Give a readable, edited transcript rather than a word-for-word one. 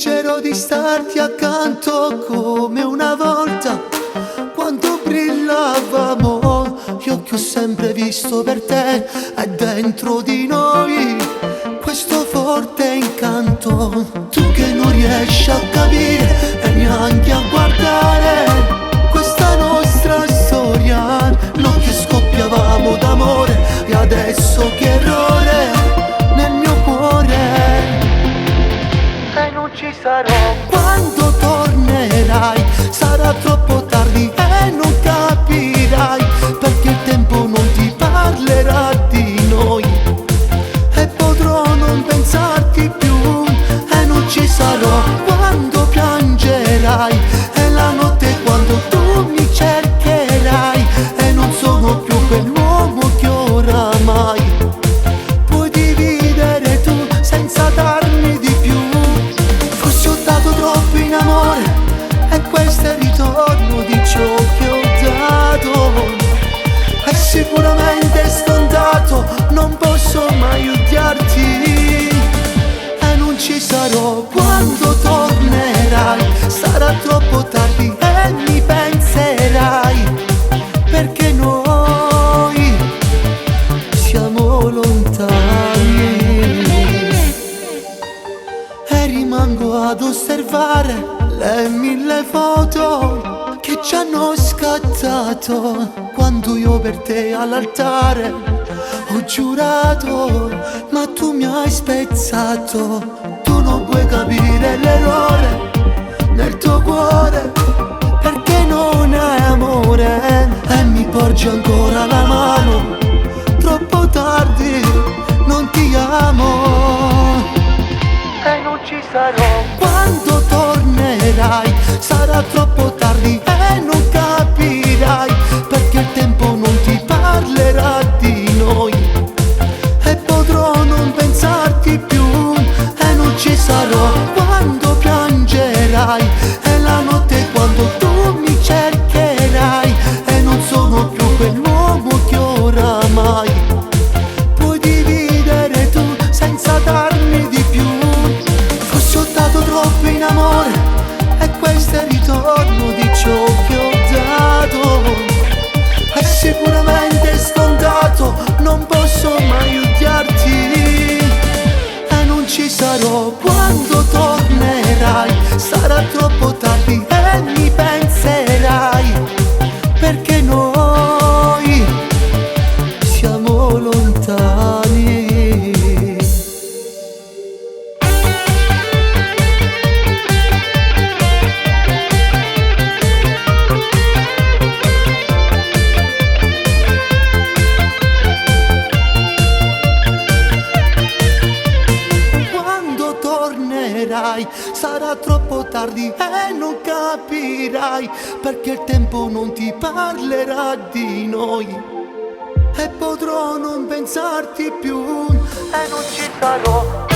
Fingerò di starti accanto come una volta, quando brillavamo gli occhi ho sempre visto per te, e dentro di noi questo forte incanto. Tu che non riesci a capire e neanche a guardare questa nostra storia, noi che scoppiavamo d'amore, e adesso che errore nel mio cuore. E non ci sarò quando tornerai, sarà troppo tardi e non capirai, perché il tempo non ti parlerà di noi, e potrò non pensarti più. E non ci sarò quando piangerai, e la notte quando tu mi cercherai, e non sono più quell'uomo che oramai puoi dividere tu senza darmi di più. Forse ho dato troppo in amore, e questo è il ritorno di ciò che ho dato. È sicuramente scontato, non posso mai odiarti. E non ci sarò quando tornerai, sarà troppo tardi e mi penserai, perché noi siamo lontani. E rimango ad osservare le 1000 foto che ci hanno scattato, quando io per te all'altare ho giurato, ma tu mi hai spezzato. Tu non puoi capire l'errore nel tuo cuore, perché non hai amore, e mi porgi ancora la mano. Troppo tardi, non ti amo. E non ci sarò quando tornerai, sarà troppo tardi e non capirai, perché il tempo non ti parlerà di noi, e potrò non pensarti più. E non ci sarò quando piangerai, e la notte quando tu mi cercherai, e non sono più quell'uomo che oramai puoi dividere tu senza darmi di più. Forse ho dato troppo in amore, e questo è il ritorno di ciò che ho dato. È sicuramente scontato, non posso mai odiarti. E non ci sarò quando tornerai, sarà troppo tardi e mi penserai, perché noi siamo lontani. Sarà troppo tardi e non capirai, perché il tempo non ti parlerà di noi, e potrò non pensarti più. E non ci sarò